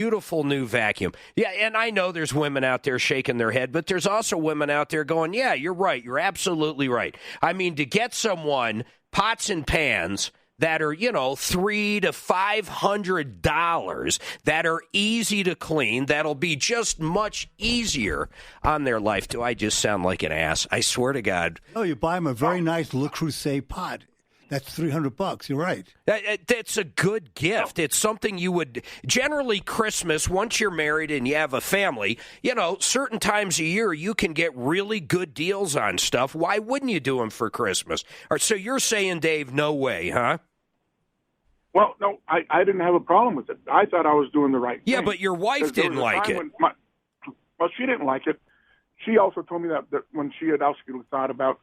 Beautiful new vacuum. Yeah, and I know there's women out there shaking their head, but there's also women out there going, yeah, you're right. You're absolutely right. I mean, to get someone pots and pans that are, $300 to $500 that are easy to clean, that'll be just much easier on their life. Do I just sound like an ass? I swear to God. Oh, you buy them a very nice Le Creuset pot. That's $300. You're right. That's a good gift. It's something you would generally Christmas, once you're married and you have a family, certain times a year you can get really good deals on stuff. Why wouldn't you do them for Christmas? So you're saying, Dave, no way, huh? Well, no, I didn't have a problem with it. I thought I was doing the right thing. Yeah, but your wife didn't like it. Well, she didn't like it. She also told me that when she had also thought about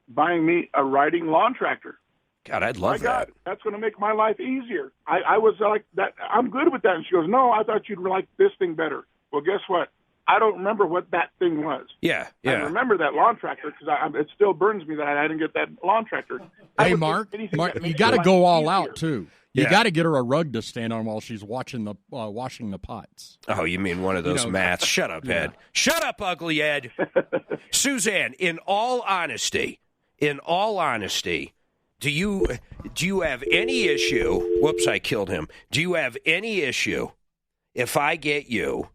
buying me a riding lawn tractor. God, I'd love that. God, that's going to make my life easier. I was like, that. I'm good with that. And she goes, no, I thought you'd like this thing better. Well, guess what? I don't remember what that thing was. Yeah. I remember that lawn tractor because it still burns me that I didn't get that lawn tractor. Hey, Mark, you got to go all out, too. You got to get her a rug to stand on while she's washing the pots. Oh, you mean one of those mats? Shut up, Ed. Shut up, ugly Ed. Suzanne, in all honesty, do you have any issue? Whoops, I killed him. Do you have any issue if I get you?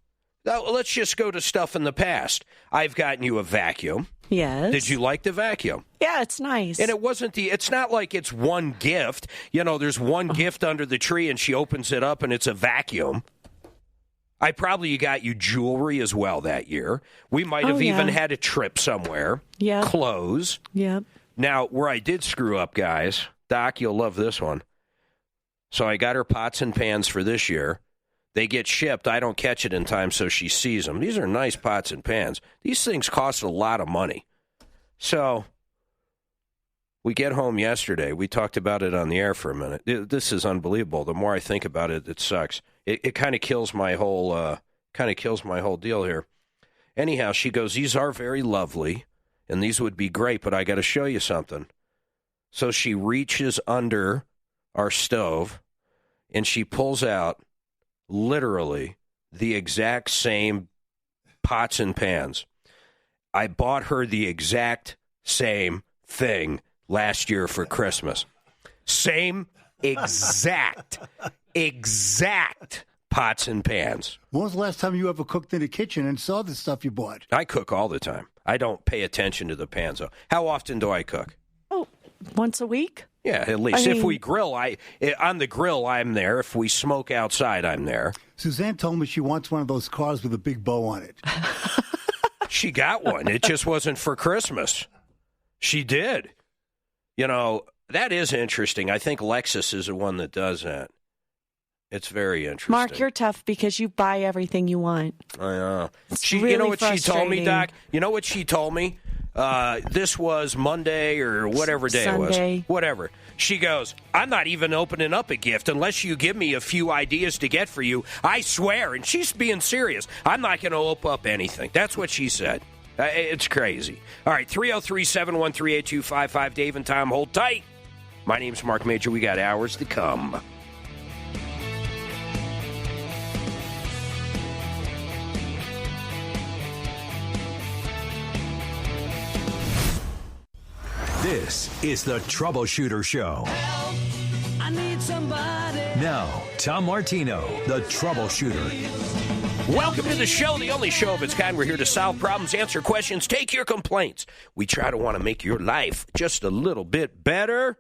Now, let's just go to stuff in the past. I've gotten you a vacuum. Yes. Did you like the vacuum? Yeah, it's nice. And it's not like it's one gift. There's one gift under the tree and she opens it up and it's a vacuum. I probably got you jewelry as well that year. We might have even had a trip somewhere. Yeah. Clothes. Yeah. Now, where I did screw up, guys, Doc, you'll love this one. So I got her pots and pans for this year. They get shipped. I don't catch it in time, so she sees them. These are nice pots and pans. These things cost a lot of money. So we get home yesterday. We talked about it on the air for a minute. This is unbelievable. The more I think about it, it sucks. It kind of kills my whole deal here. Anyhow, she goes, these are very lovely, and these would be great, but I got to show you something. So she reaches under our stove, and she pulls out literally the exact same pots and pans. I bought her the exact same thing last year for Christmas. Same exact pots and pans. When was the last time you ever cooked in the kitchen and saw the stuff you bought? I cook all the time. I don't pay attention to the pans, though. How often do I cook? Oh, once a week? Yeah, at least. If we grill, on the grill, I'm there. If we smoke outside, I'm there. Suzanne told me she wants one of those cars with a big bow on it. She got one. It just wasn't for Christmas. She did. That is interesting. I think Lexus is the one that does that. It's very interesting. Mark, you're tough because you buy everything you want. I know. Really you know what she told me, frustrating. Doc? You know what she told me? This was Monday or whatever day Sunday. it was. Whatever. She goes, I'm not even opening up a gift unless you give me a few ideas to get for you. I swear. And she's being serious. I'm not going to open up anything. That's what she said. It's crazy. All right, 303-713-8255. Dave and Tom, hold tight. My name's Mark Major. We got hours to come. This is the Troubleshooter Show. Help, I need somebody. Now, Tom Martino, the Troubleshooter. Welcome to the show, the only show of its kind. We're here to solve problems, answer questions, take your complaints. We try to want to make your life just a little bit better.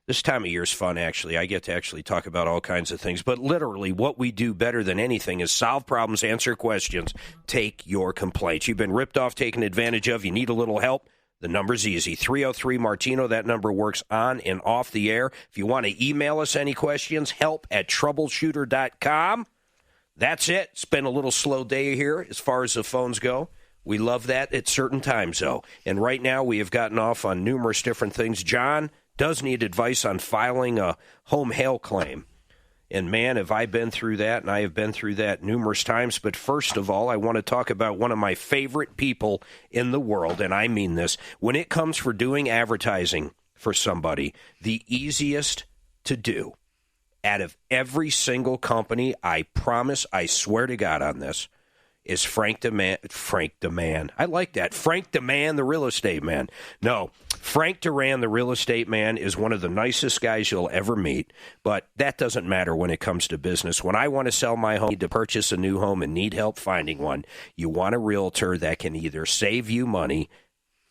This time of year is fun, actually. I get to actually talk about all kinds of things. But literally, what we do better than anything is solve problems, answer questions, take your complaints. You've been ripped off, taken advantage of. You need a little help. The number's easy, 303-MARTINO. That number works on and off the air. If you want to email us any questions, help@troubleshooter.com. That's it. It's been a little slow day here as far as the phones go. We love that at certain times, though. And right now we have gotten off on numerous different things. John does need advice on filing a home hail claim. And, man, have I been through that, and I have been through that numerous times. But first of all, I want to talk about one of my favorite people in the world, and I mean this. When it comes for doing advertising for somebody, the easiest to do, out of every single company, I promise, I swear to God on this, is Frank DeMan. I like that. Frank DeMan, the real estate man. No, Frank Duran, the real estate man, is one of the nicest guys you'll ever meet. But that doesn't matter when it comes to business. When I want to sell my home, need to purchase a new home and need help finding one, you want a realtor that can either save you money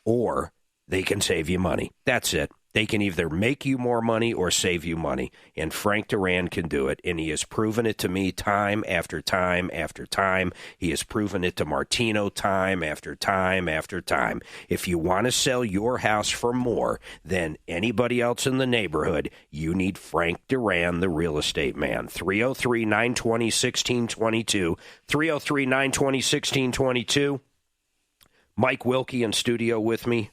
or they can save you money. That's it. They can either make you more money or save you money, and Frank Duran can do it, and he has proven it to me time after time after time. He has proven it to Martino time after time after time. If you want to sell your house for more than anybody else in the neighborhood, you need Frank Duran, the real estate man. 303-920-1622, 303-920-1622. Mike Wilkie in studio with me.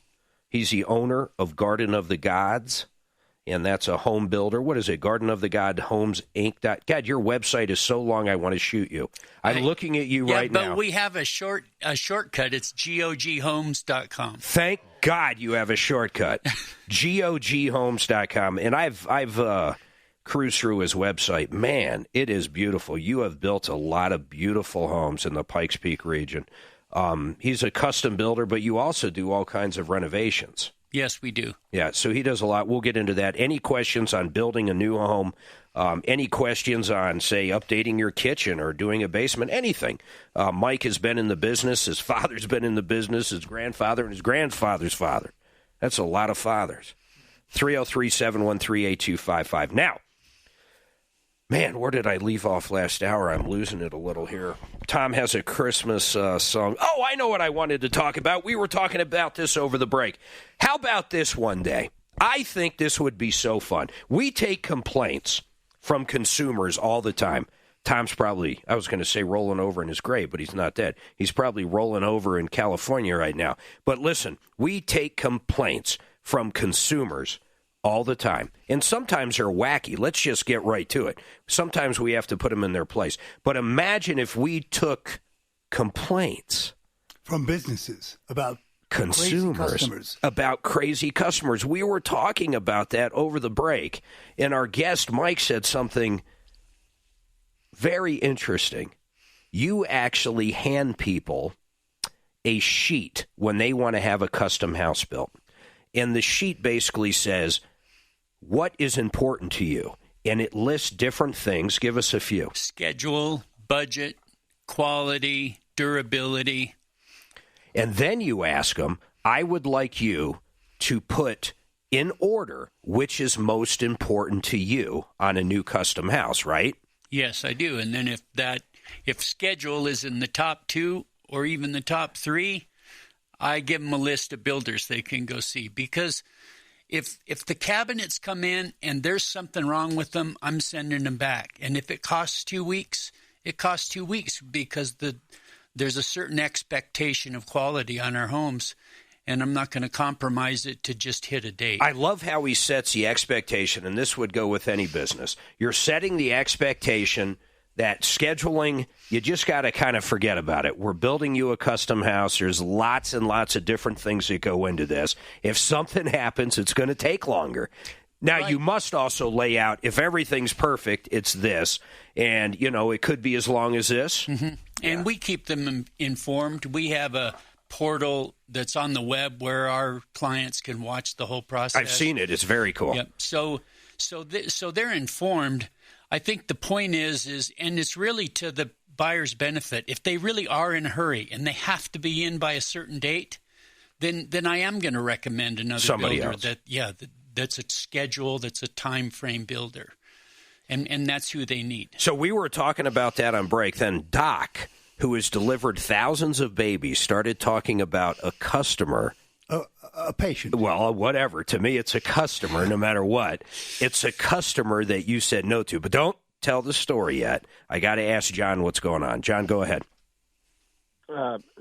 He's the owner of Garden of the Gods, and that's a home builder. What is it? Garden of the God Homes Inc. God, your website is so long I want to shoot you. I'm looking at you right now. Yeah, but we have a shortcut. It's goghomes.com. Thank God you have a shortcut. goghomes.com. And I've cruised through his website. Man, it is beautiful. You have built a lot of beautiful homes in the Pikes Peak region. He's a custom builder, but you also do all kinds of renovations. Yes, we do. Yeah, so he does a lot. We'll get into that. Any questions on building a new home? Any questions on, say, updating your kitchen or doing a basement? Anything. Mike has been in the business. His father's been in the business. His grandfather and his grandfather's father. That's a lot of fathers. 303-713-8255. Now, man, where did I leave off last hour? I'm losing it a little here. Tom has a Christmas song. Oh, I know what I wanted to talk about. We were talking about this over the break. How about this one day? I think this would be so fun. We take complaints from consumers all the time. Tom's probably, I was going to say rolling over in his grave, but he's not dead. He's probably rolling over in California right now. But listen, we take complaints from consumers all the time. And sometimes they're wacky. Let's just get right to it. Sometimes we have to put them in their place. But imagine if we took complaints from businesses about consumers, about crazy customers. We were talking about that over the break, and our guest, Mike, said something very interesting. You actually hand people a sheet when they want to have a custom house built. And the sheet basically says, what is important to you? And it lists different things. Give us a few. Schedule, budget, quality, durability. And then you ask them, I would like you to put in order which is most important to you on a new custom house, right? Yes, I do. And then if schedule is in the top 2 or even the top 3, I give them a list of builders they can go see. Because if the cabinets come in and there's something wrong with them, I'm sending them back. And if it costs 2 weeks, it costs 2 weeks because there's a certain expectation of quality on our homes, and I'm not going to compromise it to just hit a date. I love how he sets the expectation, and this would go with any business. You're setting the expectation that scheduling, you just got to kind of forget about it. We're building you a custom house. There's lots and lots of different things that go into this. If something happens, it's going to take longer. Now, right. You must also lay out, if everything's perfect, it's this. And, it could be as long as this. Mm-hmm. Yeah. And we keep them informed. We have a portal that's on the web where our clients can watch the whole process. I've seen it. It's very cool. Yep. So they're informed. I think the point is, and it's really to the buyer's benefit. If they really are in a hurry and they have to be in by a certain date, then I am going to recommend another somebody builder else. That's a schedule, that's a time frame builder, and that's who they need. So we were talking about that on break. Then Doc, who has delivered thousands of babies, started talking about a customer. A patient. Well, whatever. To me, it's a customer, no matter what. It's a customer that you said no to. But don't tell the story yet. I got to ask John what's going on. John, go ahead.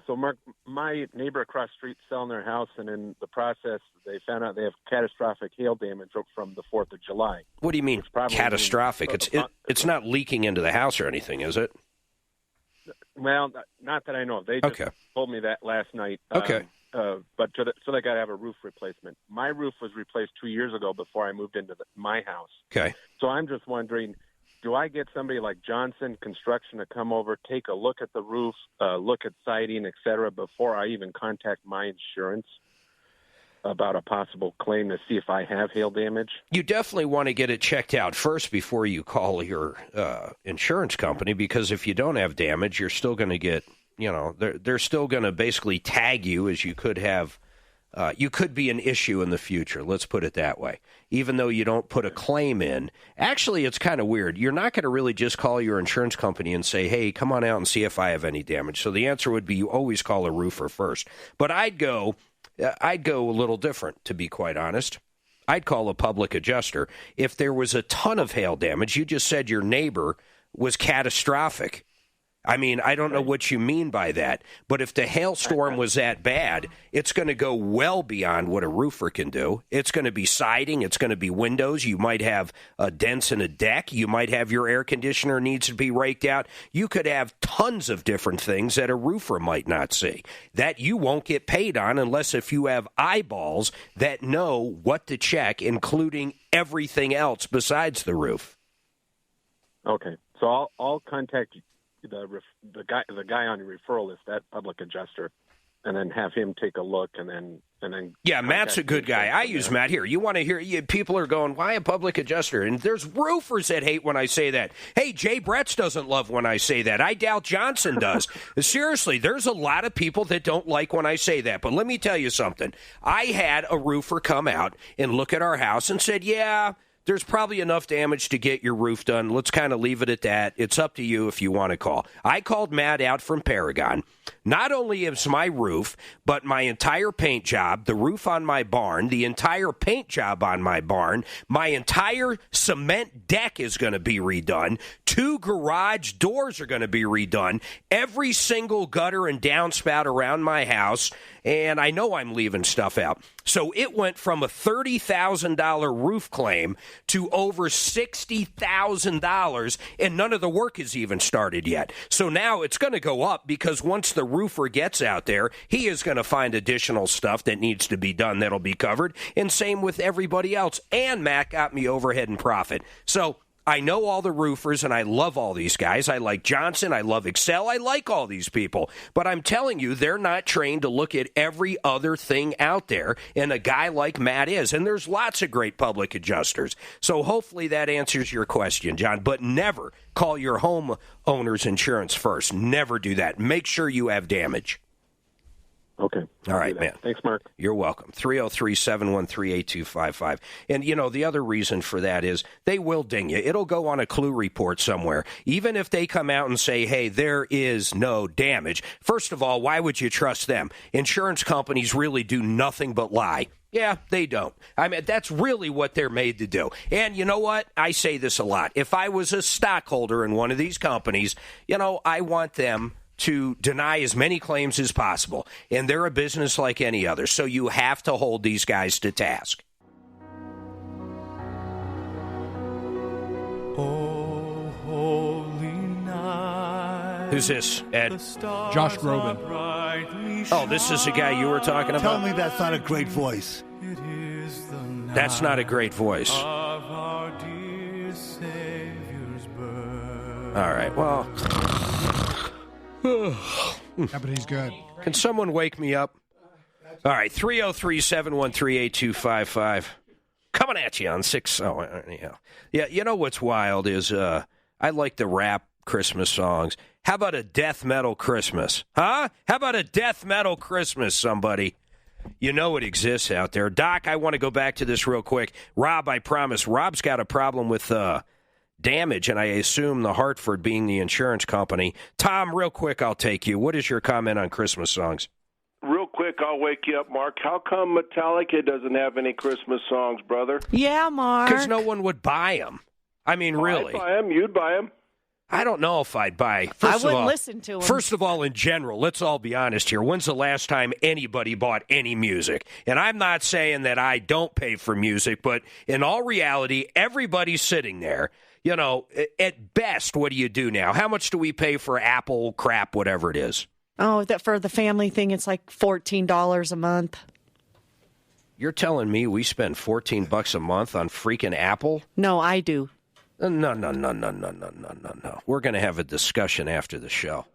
So, Mark, my neighbor across the street selling their house, and in the process, they found out they have catastrophic hail damage from the 4th of July. What do you mean catastrophic? It's not leaking into the house or anything, is it? Well, not that I know of. They just told me that last night. Okay. so they got to have a roof replacement. My roof was replaced 2 years ago before I moved into my house. Okay. So I'm just wondering, do I get somebody like Johnson Construction to come over, take a look at the roof, look at siding, et cetera, before I even contact my insurance about a possible claim to see if I have hail damage? You definitely want to get it checked out first before you call your insurance company, because if you don't have damage, you're still going to get, they're still going to basically tag you as you could have. You could be an issue in the future, let's put it that way. Even though you don't put a claim in, actually, it's kind of weird. You're not going to really just call your insurance company and say, hey, come on out and see if I have any damage. So the answer would be you always call a roofer first. But I'd go a little different, to be quite honest. I'd call a public adjuster. If there was a ton of hail damage, you just said your neighbor was catastrophic. I mean, I don't know what you mean by that, but if the hailstorm was that bad, it's going to go well beyond what a roofer can do. It's going to be siding. It's going to be windows. You might have dents in a deck. You might have your air conditioner needs to be raked out. You could have tons of different things that a roofer might not see that you won't get paid on unless if you have eyeballs that know what to check, including everything else besides the roof. Okay, so I'll contact you. The guy on your referral list, that public adjuster, and then have him take a look, and then yeah, Matt's a good guy. I use Matt here. You want to hear? People are going, why a public adjuster? And there's roofers that hate when I say that. Hey, Jay Bretz doesn't love when I say that. I doubt Johnson does. Seriously, there's a lot of people that don't like when I say that. But let me tell you something. I had a roofer come out and look at our house and said, yeah, there's probably enough damage to get your roof done. Let's kind of leave it at that. It's up to you if you want to call. I called Matt out from Paragon. Not only is my roof, but my entire paint job, the roof on my barn, the entire paint job on my barn, my entire cement deck is going to be redone. 2 garage doors are going to be redone. Every single gutter and downspout around my house. And I know I'm leaving stuff out. So it went from a $30,000 roof claim to over $60,000, and none of the work is even started yet. So now it's going to go up because once the roofer gets out there, he is going to find additional stuff that needs to be done that'll be covered, and same with everybody else. And Matt got me overhead and profit. So I know all the roofers, and I love all these guys. I like Johnson. I love Excel. I like all these people. But I'm telling you, they're not trained to look at every other thing out there, and a guy like Matt is. And there's lots of great public adjusters. So hopefully that answers your question, John. But never call your homeowner's insurance first. Never do that. Make sure you have damage. Okay. All right, man. Thanks, Mark. You're welcome. 303-713-8255. And, the other reason for that is they will ding you. It'll go on a clue report somewhere. Even if they come out and say, hey, there is no damage. First of all, why would you trust them? Insurance companies really do nothing but lie. Yeah, they don't. I mean, that's really what they're made to do. And you know what? I say this a lot. If I was a stockholder in one of these companies, I want them to deny as many claims as possible. And they're a business like any other. So you have to hold these guys to task. Oh, holy night. Who's this, Ed? Josh Groban. Oh, this is the guy you were talking about? Tell me that's not a great voice. That's not a great voice. All right, well. Yeah, but he's good. Can someone wake me up? All right, 303-713-8255. Coming at you on 6. Oh, anyhow. Yeah, you know what's wild is I like the rap Christmas songs. How about a death metal Christmas? Huh? How about a death metal Christmas, somebody? You know it exists out there. Doc, I want to go back to this real quick. Rob, I promise. Rob's got a problem with damage, and I assume the Hartford being the insurance company. Tom, real quick, I'll take you. What is your comment on Christmas songs? Real quick, I'll wake you up, Mark. How come Metallica doesn't have any Christmas songs, brother? Yeah, Mark. Because no one would buy them. I mean, really. I'd buy them. You'd buy them. I don't know if I'd buy. I wouldn't listen to them. First of all, in general, let's all be honest here. When's the last time anybody bought any music? And I'm not saying that I don't pay for music, but in all reality, everybody's sitting there. At best, what do you do now? How much do we pay for Apple crap, whatever it is? Oh, that for the family thing, it's like $14 a month. You're telling me we spend $14 a month on freaking Apple? No, I do. No. We're going to have a discussion after the show.